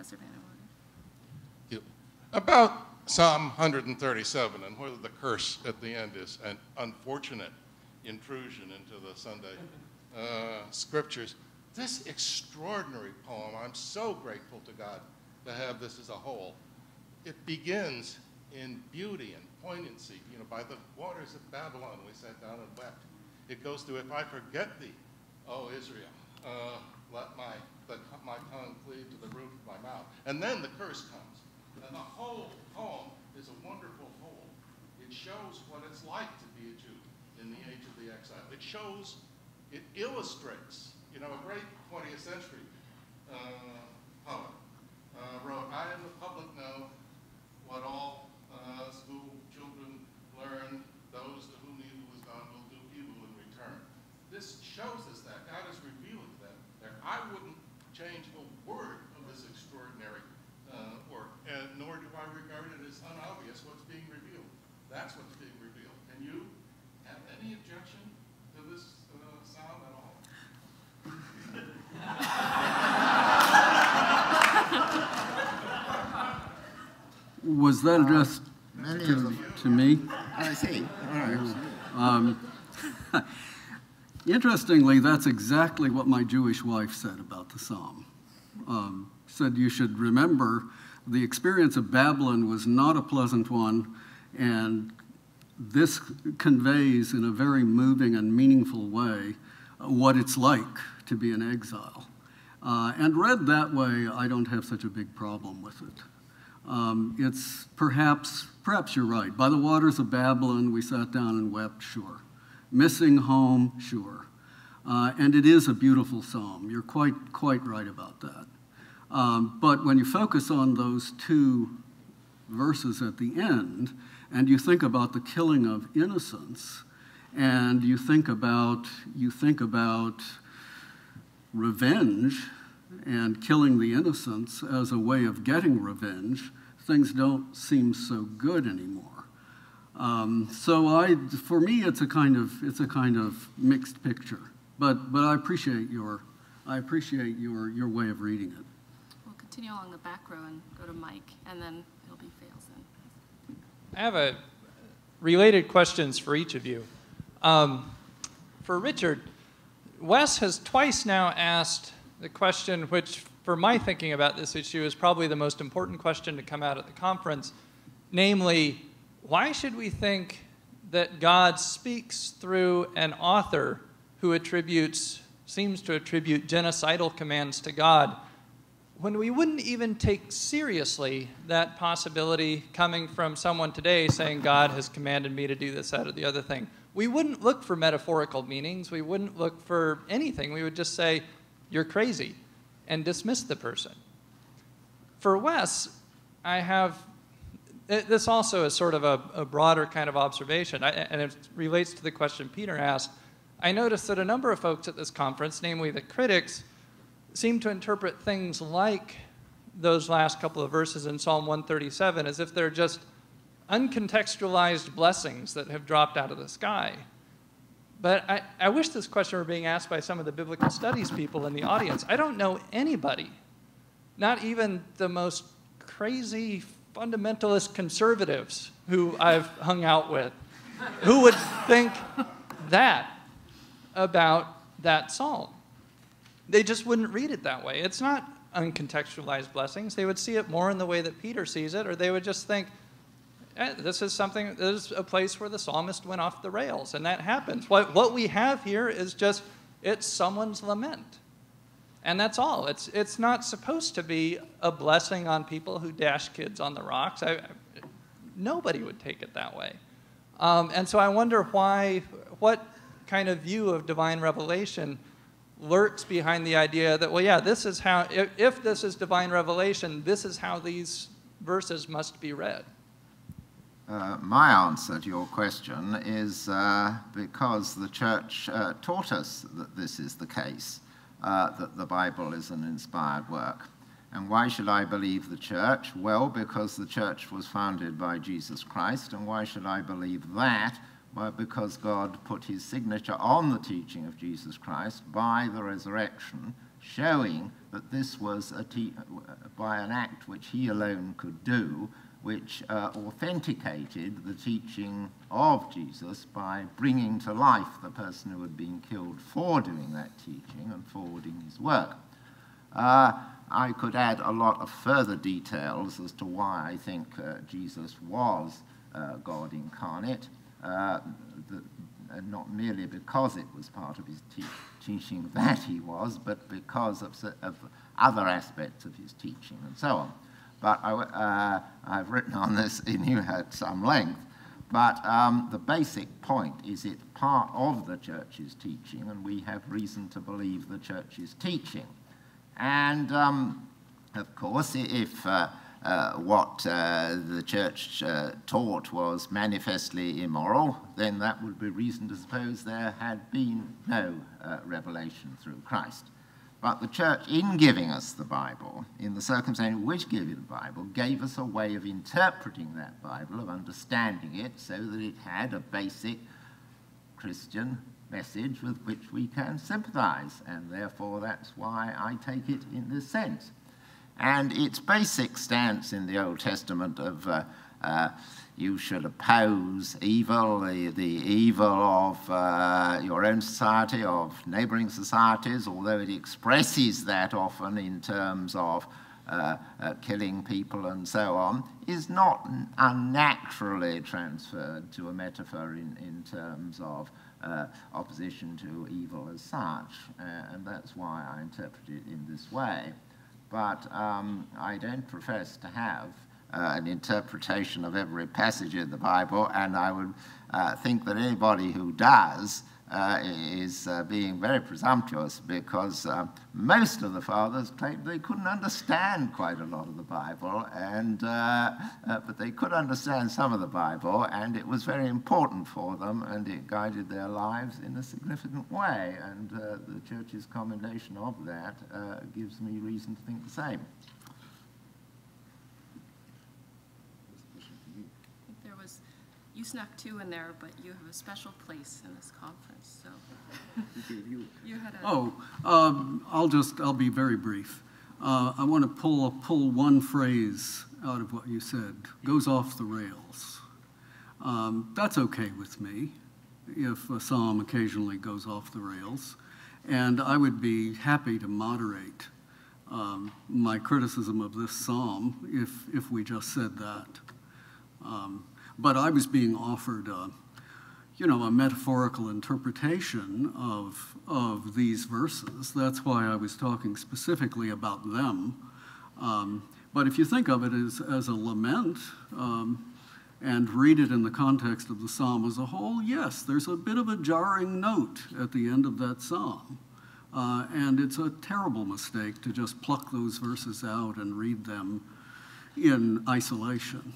Professor Van Orn. About Psalm 137 and whether the curse at the end is an unfortunate intrusion into the Sunday scriptures. This extraordinary poem, I'm so grateful to God to have this as a whole. It begins in beauty and poignancy. You know, by the waters of Babylon we sat down and wept. It goes to, if I forget thee, O Israel, let my tongue cleave to the roof of my mouth. And then the curse comes. And the whole poem is a wonderful whole. It shows what it's like to be a Jew in the age of the exile. It shows, it illustrates, you know, a great 20th century poet wrote, I in the public know what all school children learn, those to whom evil is done will do evil in return. This shows us that. God is revealing that there. I wouldn't change a word of this extraordinary work, and nor do I regard it as unobvious what's being revealed. That's what's being revealed. Can you have any objection to this psalm at all? Was that just to me? I see. All right. Interestingly, that's exactly what my Jewish wife said about the psalm. Said you should remember the experience of Babylon was not a pleasant one, and this conveys in a very moving and meaningful way what it's like to be in exile. And read that way, I don't have such a big problem with it. It's perhaps you're right. By the waters of Babylon, we sat down and wept, sure. Missing home, sure. And it is a beautiful psalm. You're quite right about that. But when you focus on those two verses at the end, and you think about the killing of innocents, and you think about revenge and killing the innocents as a way of getting revenge, things don't seem so good anymore. For me, it's a kind of mixed picture. But I appreciate your way of reading it. We'll continue along the back row and go to Mike, and then it'll be Failson. I have a related questions for each of you. For Richard, Wes has twice now asked the question which, for my thinking about this issue, is probably the most important question to come out at the conference, namely, why should we think that God speaks through an author who seems to attribute genocidal commands to God, when we wouldn't even take seriously that possibility coming from someone today saying God has commanded me to do this, that, or the other thing? We wouldn't look for metaphorical meanings. We wouldn't look for anything. We would just say, you're crazy, and dismiss the person. For Wes, this also is sort of a broader kind of observation, and it relates to the question Peter asked. I noticed that a number of folks at this conference, namely the critics, seem to interpret things like those last couple of verses in Psalm 137 as if they're just uncontextualized blessings that have dropped out of the sky. But I wish this question were being asked by some of the biblical studies people in the audience. I don't know anybody, not even the most crazy fundamentalist conservatives who I've hung out with, who would think that about that psalm. They just wouldn't read it that way. It's not uncontextualized blessings. They would see it more in the way that Peter sees it, or they would just think, this is a place where the psalmist went off the rails, and that happens. What we have here is just, it's someone's lament. And that's all. It's not supposed to be a blessing on people who dash kids on the rocks. Nobody would take it that way. And so I wonder what kind of view of divine revelation lurks behind the idea that, well, yeah, this is how, if this is divine revelation, this is how these verses must be read. My answer to your question is because the church taught us that this is the case, that the Bible is an inspired work. And why should I believe the church? Well, because the church was founded by Jesus Christ. And why should I believe that? Well, because God put his signature on the teaching of Jesus Christ by the resurrection showing that this was by an act which he alone could do, which authenticated the teaching of Jesus by bringing to life the person who had been killed for doing that teaching and forwarding his work. I could add a lot of further details as to why I think Jesus was God incarnate, not merely because it was part of his teaching that he was, but because of other aspects of his teaching and so on. But I've written on this in here at some length. But the basic point is it's part of the church's teaching, and we have reason to believe the church's teaching. And, of course, if what the church taught was manifestly immoral, then that would be reason to suppose there had been no revelation through Christ. But the church, in giving us the Bible, in the circumstance in which gave the Bible, gave us a way of interpreting that Bible, of understanding it, so that it had a basic Christian message with which we can sympathize. And therefore, that's why I take it in this sense. And its basic stance in the Old Testament of you should oppose evil, the evil of your own society, of neighboring societies, although it expresses that often in terms of killing people and so on, is not unnaturally transferred to a metaphor in terms of opposition to evil as such. And that's why I interpret it in this way. But I don't profess to have an interpretation of every passage in the Bible, and I would think that anybody who does is being very presumptuous, because most of the fathers claimed they couldn't understand quite a lot of the Bible, and but they could understand some of the Bible, and it was very important for them, and it guided their lives in a significant way, and the Church's commendation of that gives me reason to think the same. You snuck two in there, but you have a special place in this conference, so. You had a... I'll be very brief. I want to pull one phrase out of what you said. Goes off the rails. That's okay with me if a psalm occasionally goes off the rails. And I would be happy to moderate my criticism of this psalm if we just said that. But I was being offered, a metaphorical interpretation of these verses. That's why I was talking specifically about them. But if you think of it as a lament and read it in the context of the psalm as a whole, yes, there's a bit of a jarring note at the end of that psalm. And it's a terrible mistake to just pluck those verses out and read them in isolation.